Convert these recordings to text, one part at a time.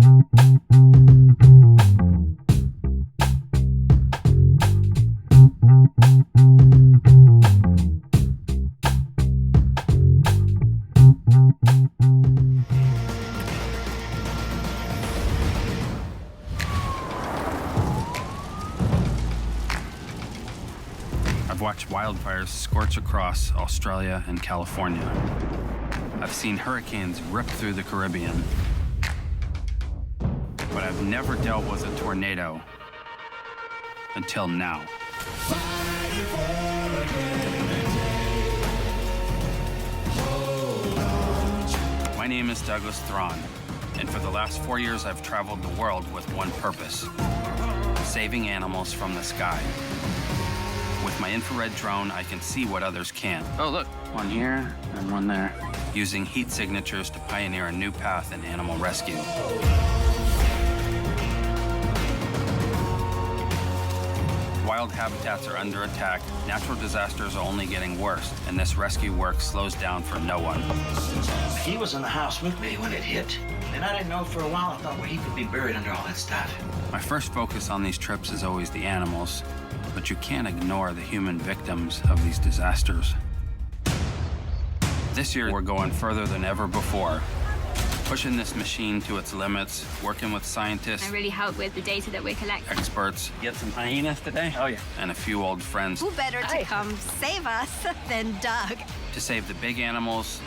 I've watched wildfires scorch across Australia and California. I've seen hurricanes rip through the Caribbean. But I've never dealt with a tornado until now. My name is Doug Thron, and for the last 4 years I've traveled the world with one purpose: saving animals from the sky. With my infrared drone, I can see what others can't. Oh, look, one here and one there. Using heat signatures to pioneer a new path in animal rescue. Wild habitats are under attack, natural disasters are only getting worse, and this rescue work slows down for no one. He was in the house with me when it hit, and I didn't know for a while. I thought, well, he could be buried under all that stuff. My first focus on these trips is always the animals, but you can't ignore the human victims of these disasters. This year, we're going further than ever before, pushing this machine to its limits, working with scientists. I really help with the data that we're collecting. Experts. Get some hyenas today? Oh, yeah. And a few old friends. Who better to come save us than Doug? To save the big animals,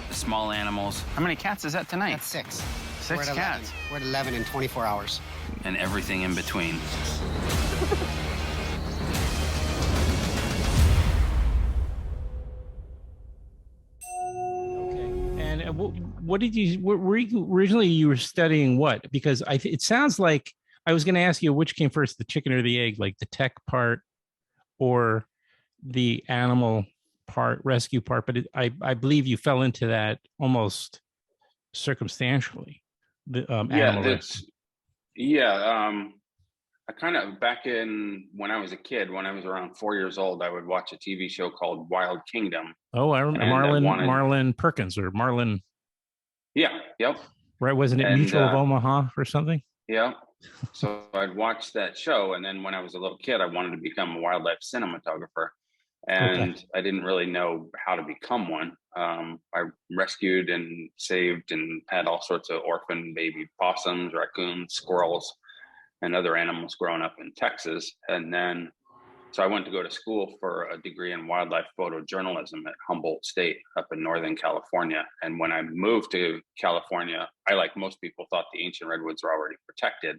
the small animals. How many cats is that tonight? That's 6. Six We're at 11. cats. We're at 11 in 24 hours. And everything in between. What did you? Originally, you were studying what? Because it sounds like I was going to ask you which came first, the chicken or the egg, like the tech part or the animal part, rescue part. But I believe you fell into that almost circumstantially. The I kind of, back in when I was a kid, when I was around 4 years old, I would watch a TV show called Wild Kingdom. Oh, I remember Marlon Perkins or Marlon. Yeah. Yep. Right. Wasn't it Mutual of Omaha or something? Yeah. So I'd watch that show. And then when I was a little kid, I wanted to become a wildlife cinematographer. And I didn't really know how to become one. I rescued and saved and had all sorts of orphan baby possums, raccoons, squirrels, and other animals growing up in Texas. And then, so I went to go to school for a degree in wildlife photojournalism at Humboldt State up in Northern California. And when I moved to California, I, like most people, thought the ancient redwoods were already protected.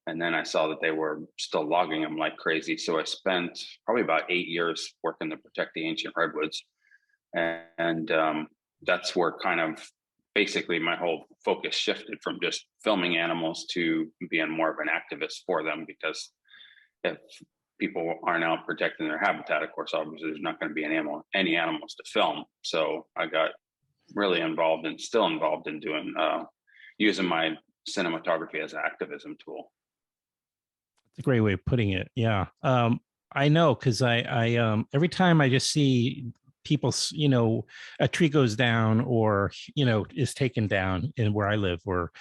And then I saw that they were still logging them like crazy. So I spent probably about 8 years working to protect the ancient redwoods. And that's where kind of basically my whole focus shifted from just filming animals to being more of an activist for them, because if people aren't out protecting their habitat, of course, obviously there's not going to be any animals to film. So I got really involved and still involved in doing using my cinematography as an activism tool. It's a great way of putting it. Yeah. I know, because I every time I just see people, a tree goes down or, is taken down in where I live, or,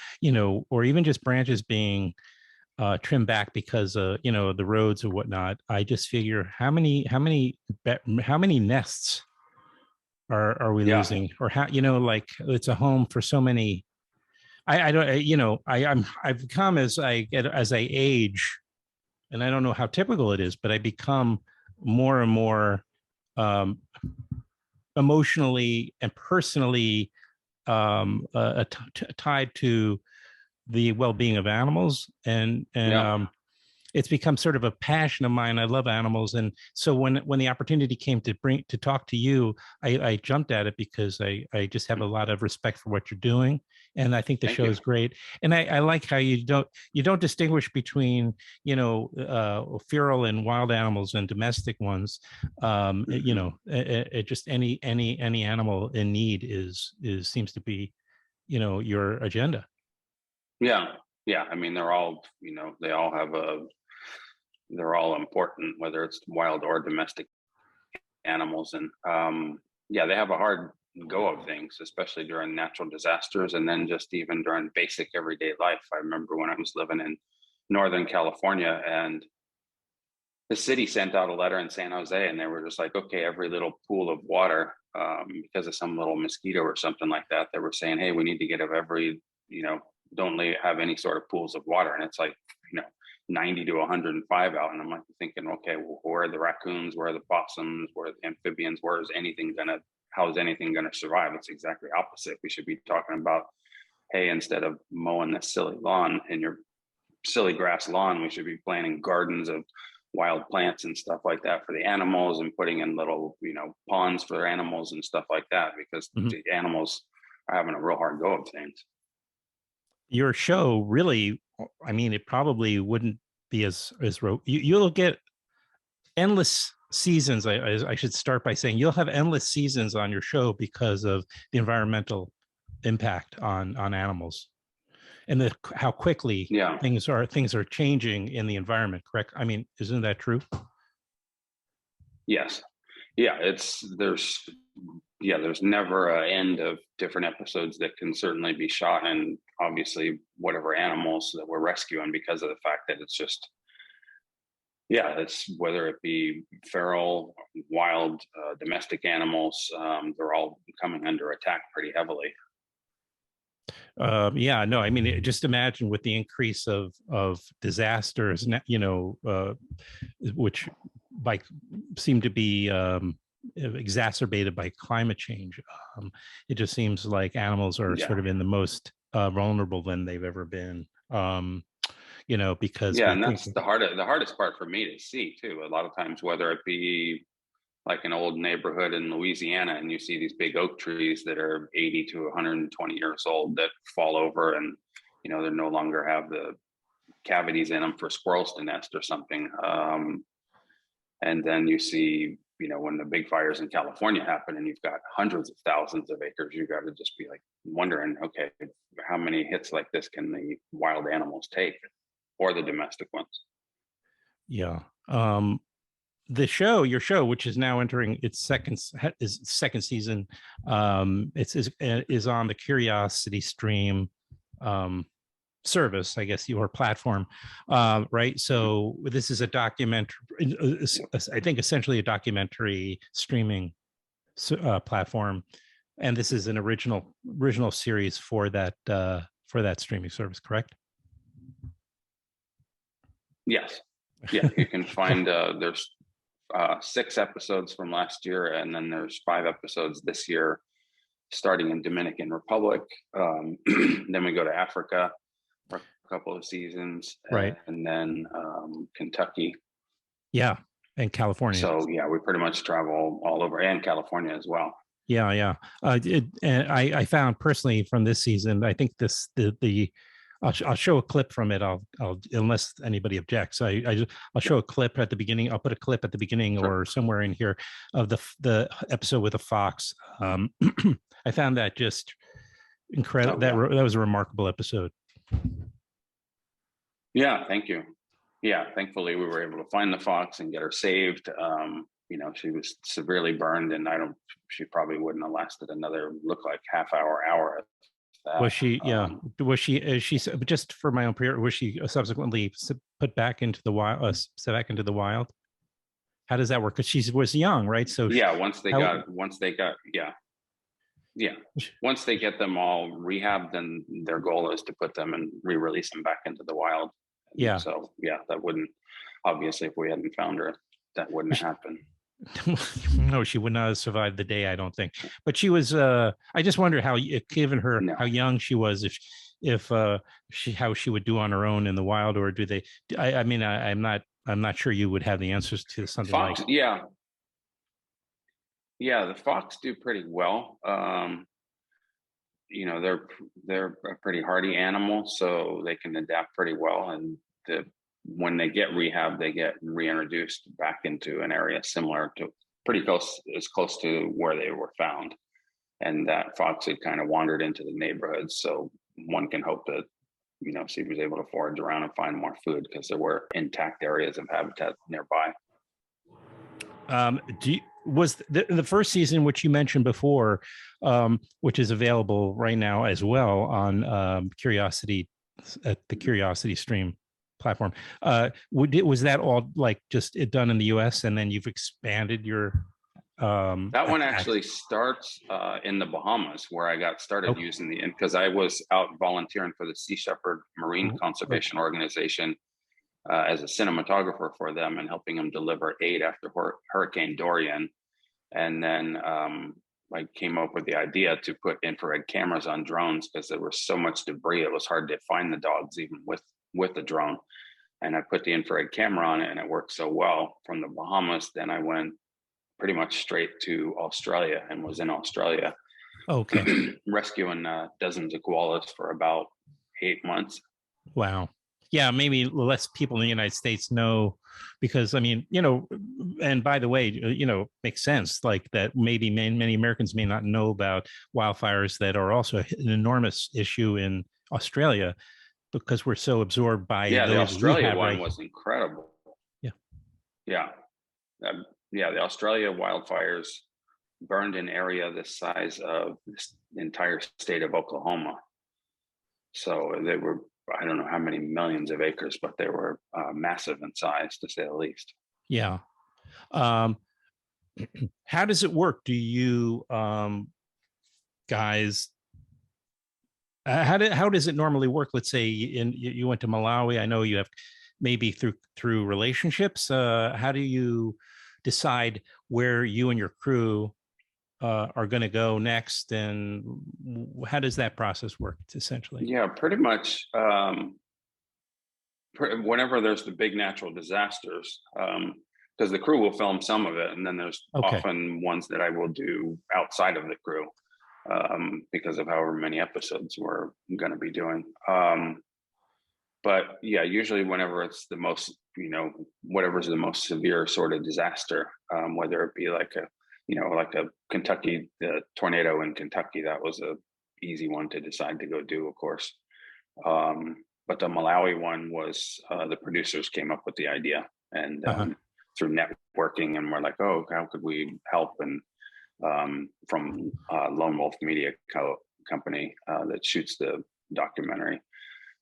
or even just branches being trimmed back because, the roads or whatnot. I just figure how many nests are we losing, or how, like it's a home for so many. I don't, I've become as I age, and I don't know how typical it is, but I become more and more emotionally and personally tied to the well-being of animals, and it's become sort of a passion of mine. I love animals, and so when the opportunity came to talk to you, I jumped at it because I just have a lot of respect for what you're doing, and I think the show is great. And I like how you don't distinguish between feral and wild animals and domestic ones. It just any animal in need is seems to be your agenda. Yeah. I mean, they're all, they all have they're all important, whether it's wild or domestic animals. And they have a hard go of things, especially during natural disasters, and then just even during basic everyday life. I remember when I was living in Northern California, and the city sent out a letter in San Jose, and they were just like, okay, every little pool of water, because of some little mosquito or something like that, they were saying, hey, we need to get every, don't have any sort of pools of water. And it's like, 90 to 105 out. And I'm like thinking, okay, well, where are the raccoons? Where are the possums? Where are the amphibians? How is anything going to survive? It's exactly opposite. We should be talking about, hey, instead of mowing this silly lawn in your silly grass lawn, we should be planting gardens of wild plants and stuff like that for the animals, and putting in little, ponds for animals and stuff like that, because the animals are having a real hard go of things. Your show really, I mean, it probably wouldn't be you'll get endless seasons. I should start by saying you'll have endless seasons on your show because of the environmental impact on animals, and how quickly things are changing in the environment. Correct? I mean, isn't that true? Yes. Yeah. There's never an end of different episodes that can certainly be shot, and obviously whatever animals that we're rescuing, because of the fact that it's just, it's whether it be feral, wild, domestic animals, they're all coming under attack pretty heavily. I mean, just imagine with the increase of disasters, which seem to be exacerbated by climate change. It just seems like animals are sort of in the most vulnerable than they've ever been. Because and that's the hardest part for me to see too. A lot of times, whether it be like an old neighborhood in Louisiana, and you see these big oak trees that are 80 to 120 years old that fall over, and they no longer have the cavities in them for squirrels to nest or something. And then you see, when the big fires in California happen, and you've got hundreds of thousands of acres, you got to just be like wondering, okay, how many hits like this can the wild animals take, or the domestic ones? Yeah. Your show, which is now entering its second season, is on the Curiosity Stream service, I guess, your platform, right? So this is a documentary, I think, essentially a documentary streaming platform, and this is an original series for that streaming service, correct? Yes. Yeah, you can find there's 6 episodes from last year, and then there's 5 episodes this year, starting in Dominican Republic. Then we go to Africa for a couple of seasons, right? And then Kentucky, and California. So we pretty much travel all over, and California as well. And I found personally from this season, I think I'll show a clip from it. I'll unless anybody objects. I'll show a clip at the beginning. I'll put a clip at the beginning or somewhere in here of the episode with the fox. I found that just incredible. That was a remarkable episode. Yeah, thank you. Yeah, thankfully we were able to find the fox and get her saved. She was severely burned, and she probably wouldn't have lasted another half hour. Was she? Was she? Just for my own period, was she subsequently put back into the wild? How does that work? Because she was young, right? So once they get them all rehabbed, then their goal is to put them and re-release them back into the wild. So that wouldn't, obviously, if we hadn't found her, that wouldn't happen. No, she would not have survived the day, I don't think. But she was. I just wonder how, given her how young she was, how she would do on her own in the wild, or do they? I mean, I'm not sure you would have the answers to something fox, like. Yeah, the fox do pretty well. They're a pretty hardy animal, so they can adapt pretty well, and when they get rehab, they get reintroduced back into an area similar to as close to where they were found. And that fox had kind of wandered into the neighborhood. So one can hope that, she was able to forage around and find more food, because there were intact areas of habitat nearby. was the first season, which you mentioned before, which is available right now as well on Curiosity, at the Curiosity Stream platform. Was that all like just it done in the US and then you've expanded your that one actually starts in the Bahamas, where I got started using because I was out volunteering for the Sea Shepherd Marine Conservation Organization as a cinematographer for them and helping them deliver aid after Hurricane Dorian. And then I came up with the idea to put infrared cameras on drones because there was so much debris. It was hard to find the dogs even with the drone. And I put the infrared camera on it and it worked so well. From the Bahamas, then I went pretty much straight to Australia and was in Australia. Okay. Rescuing dozens of koalas for about 8 months. Wow. Yeah, maybe less people in the United States know, because I mean, and by the way, makes sense like that. Maybe many Americans may not know about wildfires that are also an enormous issue in Australia because we're so absorbed by the those Australia one was incredible. Yeah. The Australia wildfires burned an area the size of the entire state of Oklahoma. So they were, I don't know how many millions of acres, but they were massive in size, to say the least. Yeah. How does it work? Do you guys? How does it normally work? Let's say you went to Malawi. I know you have maybe through relationships. How do you decide where you and your crew are going to go next, and how does that process work? Essentially, yeah, pretty much. Whenever there's the big natural disasters, because the crew will film some of it, and then there's often ones that I will do outside of the crew, because of however many episodes we're going to be doing. But yeah, usually whenever it's the most, whatever's the most severe sort of disaster, whether it be like a Kentucky, the tornado in Kentucky, that was a easy one to decide to go do, of course. But the Malawi one was, the producers came up with the idea, and through networking, and we're like, oh, how could we help? And from Lone Wolf Media Company that shoots the documentary,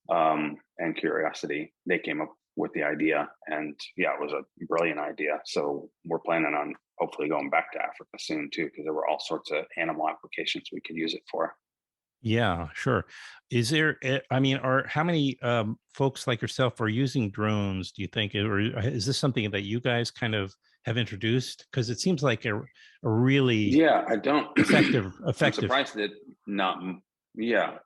and Curiosity, they came up with the idea, and yeah, it was a brilliant idea. So we're planning on hopefully going back to Africa soon too, because there were all sorts of animal applications we could use it for. Yeah, sure. Is there, how many folks like yourself are using drones, do you think, or is this something that you guys kind of have introduced? Because it seems like a really effective. I'm surprised that not. Yeah.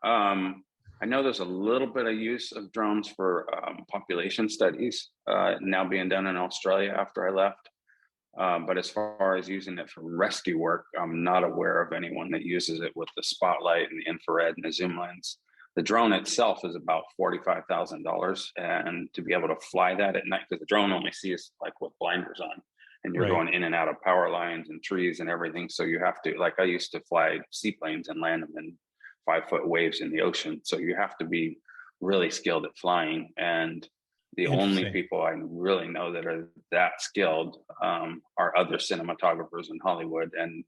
I know there's a little bit of use of drones for population studies now being done in Australia after I left. But as far as using it for rescue work, I'm not aware of anyone that uses it with the spotlight and the infrared and the zoom lens. The drone itself is about $45,000, and to be able to fly that at night, because the drone only sees like with blinders on, and you're going in and out of power lines and trees and everything. So you have to, like I used to fly seaplanes and land them in 5-foot waves in the ocean. So you have to be really skilled at flying. And the only people I really know that are that skilled are other cinematographers in Hollywood. And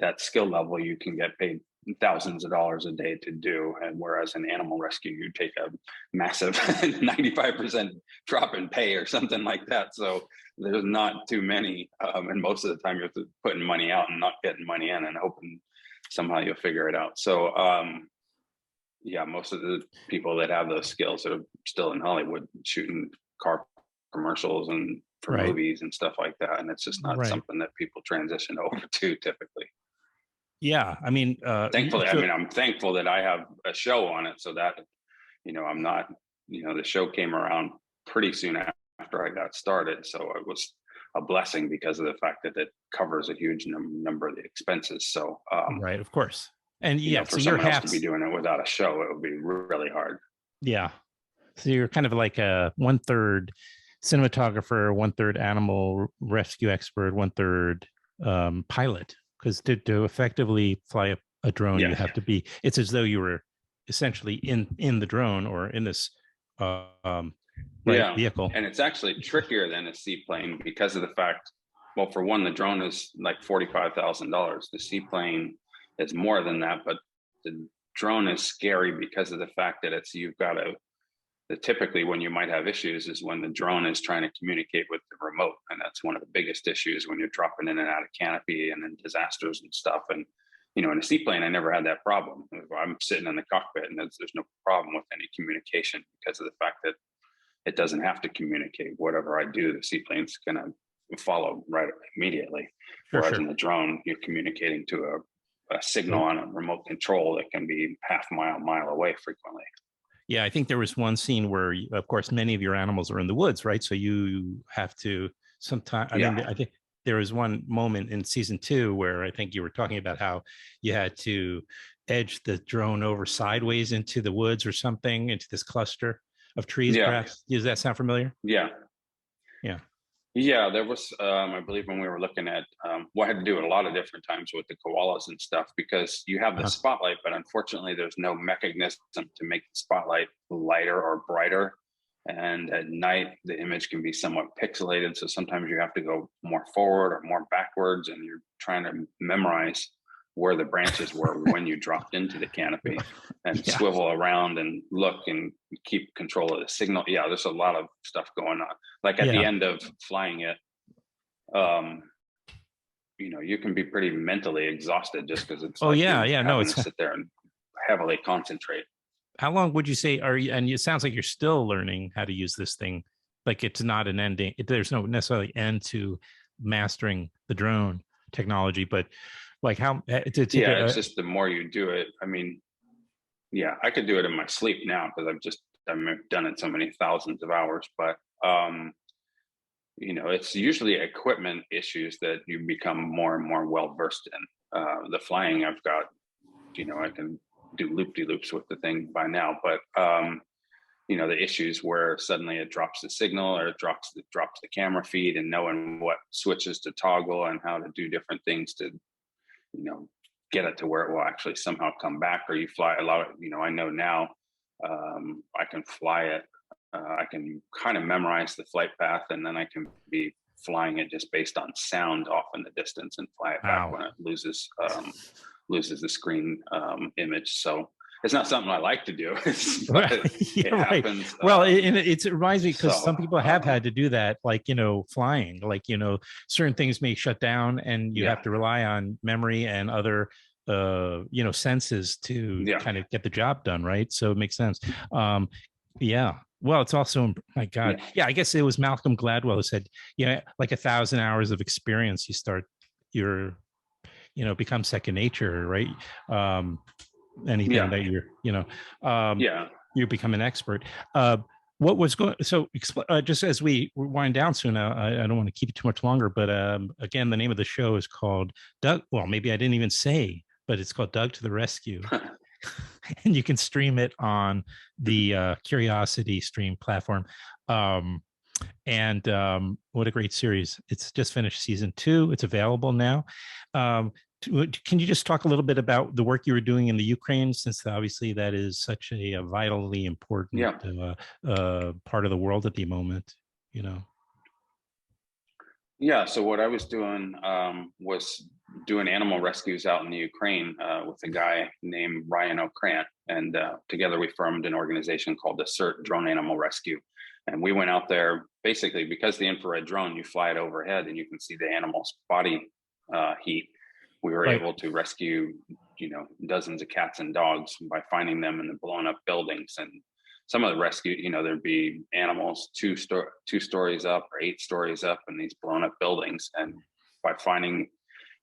that skill level, you can get paid thousands of dollars a day to do. And whereas in animal rescue, you take a massive 95% drop in pay or something like that. So there's not too many. And most of the time you're putting money out and not getting money in and hoping somehow you'll figure it out. So yeah, most of the people that have those skills are still in Hollywood shooting car commercials and for movies and stuff like that. And it's just not something that people transition over to typically. Yeah. I mean, thankfully, I'm thankful that I have a show on it, so that, I'm not, the show came around pretty soon after I got started. So it was a blessing because of the fact that it covers a huge number of the expenses. So, right. Of course. And yeah, for someone else to be doing it without a show, it would be really hard. Yeah. So you're kind of like a 1/3 cinematographer, 1/3 animal rescue expert, 1/3 pilot. Because to effectively fly a drone, you have to be. It's as though you were essentially in the drone or in this vehicle. And it's actually trickier than a seaplane because of the fact Well, for one, the drone is like $45,000. The seaplane is more than that, but the drone is scary because of the fact that you've got to, typically when you might have issues is when the drone is trying to communicate with the remote. And that's one of the biggest issues when you're dropping in and out of canopy and then disasters and stuff. And, in a seaplane, I never had that problem. I'm sitting in the cockpit and there's no problem with any communication because of the fact that it doesn't have to communicate. Whatever I do, the seaplane's going to follow right immediately. Whereas in the drone, you're communicating to a signal on a remote control that can be half mile away frequently. Yeah, I think there was one scene where, of course, many of your animals are in the woods, right? So you have to sometimes. I think there was one moment in season 2 where I think you were talking about how you had to edge the drone over sideways into the woods or something, into this cluster of trees. Perhaps. Does that sound familiar? Yeah. Yeah, there was, I believe when we were looking at, I had to do it a lot of different times with the koalas and stuff because you have the spotlight, but unfortunately there's no mechanism to make the spotlight lighter or brighter. And at night, the image can be somewhat pixelated. So sometimes you have to go more forward or more backwards, and you're trying to memorize where the branches were when you dropped into the canopy and swivel around and look and keep control of the signal. Yeah, there's a lot of stuff going on. Like at the end of flying it, you can be pretty mentally exhausted just because it's to sit there and heavily concentrate. How long would you say are you, and it sounds like you're still learning how to use this thing. Like it's not an ending. There's no necessarily end to mastering the drone technology, but like how it's just the more you do it. I mean, I could do it in my sleep now because I've done it so many thousands of hours, but it's usually equipment issues that you become more and more well versed in. The flying, I've got, I can do loop-de-loops with the thing by now, but the issues where suddenly it drops the signal or it drops the camera feed, and knowing what switches to toggle and how to do different things to get it to where it will actually somehow come back, or you fly a lot of, I know now I can fly it. I can kind of memorize the flight path, and then I can be flying it just based on sound off in the distance and fly it back when it loses the screen image. So it's not something I like to do, but it happens. Well, it reminds me because some people have had to do that, like, flying, like, certain things may shut down and you have to rely on memory and other, senses to kind of get the job done. Right. So it makes sense. Well, it's also, my God. Yeah. I guess it was Malcolm Gladwell who said, like 1,000 hours of experience, become second nature, right? Anything that you become an expert. What was going? So, just as we wind down soon, I don't want to keep it too much longer. But again, the name of the show is called Doug. Well, maybe I didn't even say, but it's called Doug to the Rescue, and you can stream it on the Curiosity Stream platform. And what a great series! It's just finished season 2. It's available now. Can you just talk a little bit about the work you were doing in the Ukraine, since obviously that is such a vitally important part of the world at the moment, Yeah. So what I was doing was doing animal rescues out in the Ukraine with a guy named Ryan O'Krant. And together we formed an organization called the CERT Drone Animal Rescue. And we went out there basically because the infrared drone, you fly it overhead and you can see the animal's body heat. We were able to rescue, dozens of cats and dogs by finding them in the blown up buildings. And some of the rescue, there'd be animals two stories up or 8 stories up in these blown up buildings. And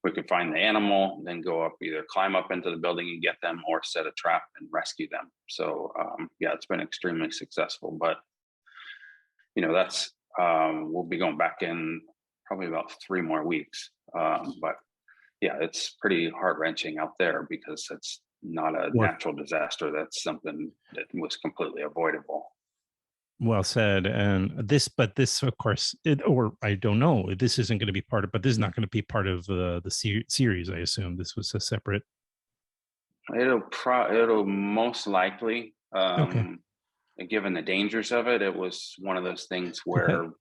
we could find the animal, then go up, either climb up into the building and get them, or set a trap and rescue them. So it's been extremely successful. But that's we'll be going back in probably about 3 more weeks. But it's pretty heart-wrenching out there because it's not a natural disaster. That's something that was completely avoidable. Well said. And this, of course, I don't know, this isn't going to be part of, but this is not going to be part of the series. I assume this was a separate. It'll most likely, given the dangers of it, it was one of those things where,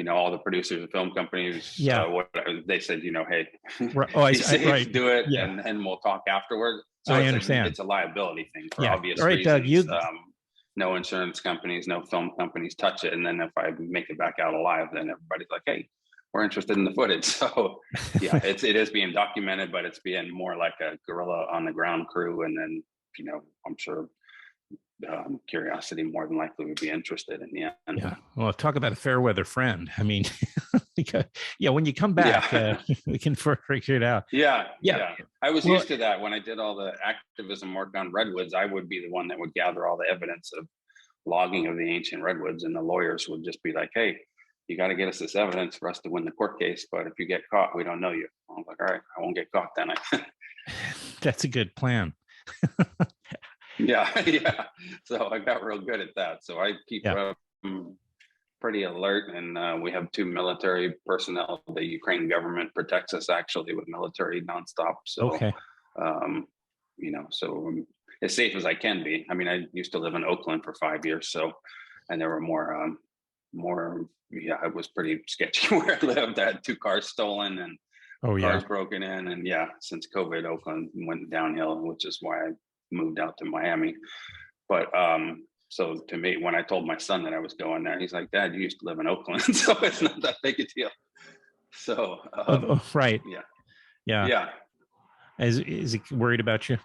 all the producers of film companies, they said, hey, Oh, be safe, right. do it, Yeah. and we'll talk afterward. So I it's understand. It's a liability thing for Yeah. obvious All right, reasons. Doug, no insurance companies, no film companies touch it. And then if I make it back out alive, then everybody's like, hey, we're interested in the footage. So yeah, it is being documented, but it's being more like a guerrilla on the ground crew. And then, I'm sure curiosity more than likely would be interested in the end. Yeah. Well, talk about a fair weather friend. I mean, because when you come back, we can figure it out. Yeah. I was used to that when I did all the activism work on redwoods. I would be the one that would gather all the evidence of logging of the ancient redwoods, and the lawyers would just be like, hey, you got to get us this evidence for us to win the court case, but if you get caught, we don't know you. I was like, all right, I won't get caught then. That's a good plan. Yeah. So I got real good at that. So I keep pretty alert, and we have 2 military personnel. The Ukraine government protects us actually with military nonstop. So, okay. So I'm as safe as I can be. I mean, I used to live in Oakland for 5 years, and there were more. It was pretty sketchy where I lived. I had 2 cars stolen and cars broken in, and since COVID, Oakland went downhill, which is why I moved out to Miami. But so to me, when I told my son that I was going there, he's like, Dad, you used to live in Oakland, so it's not that big a deal. So right. Yeah. Is he worried about you?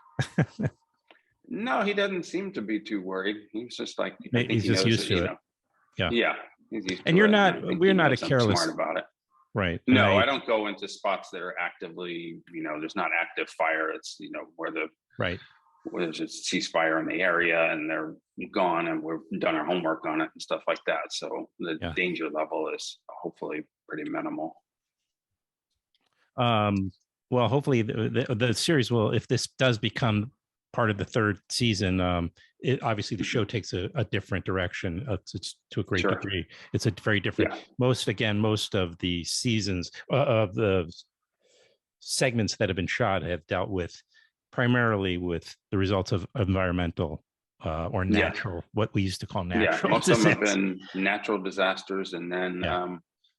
No, he doesn't seem to be too worried. He's just like, he's just used to it. Yeah. He's used and to you're it. not, we're not a careless smart about it. Right. No, I don't go into spots that are actively, there's not active fire. It's, where there's a ceasefire in the area and they're gone and we've done our homework on it and stuff like that. So the danger level is hopefully pretty minimal. Well, hopefully the series will, if this does become part of the 3rd season, obviously the show takes a different direction. It's to a great degree. It's a very different, most of the seasons of the segments that have been shot have dealt with primarily with the results of environmental or natural, what we used to call natural. Most of them have been natural disasters, and then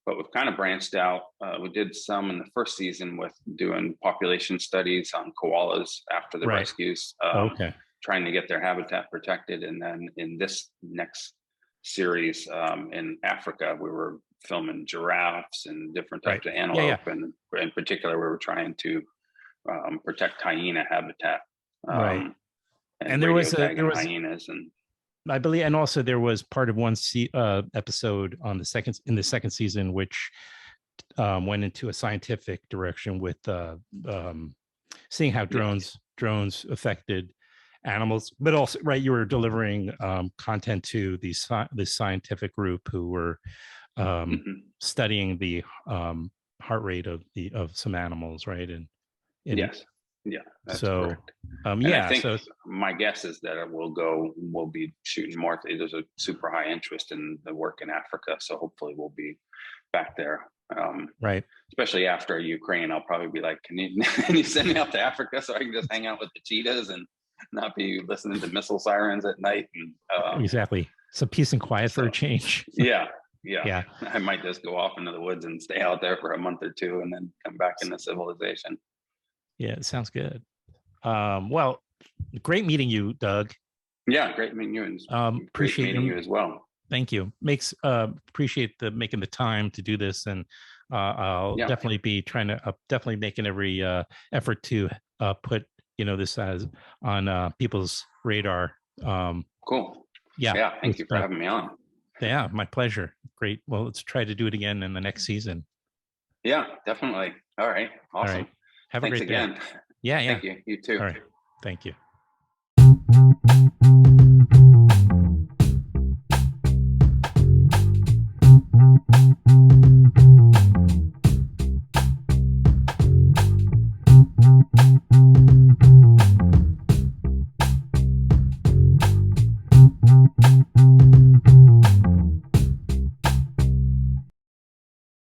but we've kind of branched out. We did some in the 1st season with doing population studies on koalas after the rescues, trying to get their habitat protected. And then in this next series in Africa, we were filming giraffes and different types of antelope. And in particular, we were trying to protect hyena habitat. And there was hyenas, and I believe, and also there was part of one episode on in the 2nd season, which went into a scientific direction with seeing how drones affected animals, but also you were delivering content to this scientific group who were studying the heart rate of some animals, right? And yes. Yeah, that's so correct. I think my guess is that we'll be shooting more. There's a super high interest in the work in Africa, so hopefully we'll be back there. Especially after Ukraine, I'll probably be like, can you send me out to Africa so I can just hang out with the cheetahs and not be listening to missile sirens at night? And exactly, some peace and quiet for a change. Yeah. I might just go off into the woods and stay out there for a month or 2 and then come back into civilization. Yeah, it sounds good. Well, great meeting you, Doug. Yeah, great meeting you. And appreciate meeting you as well. Thank you. Appreciate making the time to do this, and I'll definitely be trying to definitely making every effort to put this as on people's radar. Cool. Yeah. Thank you for having me on. Yeah, my pleasure. Great. Well, let's try to do it again in the next season. Yeah, definitely. All right. Awesome. All right. Have Thanks a great again. day. Yeah. Thank you. You too. All right. Thank you.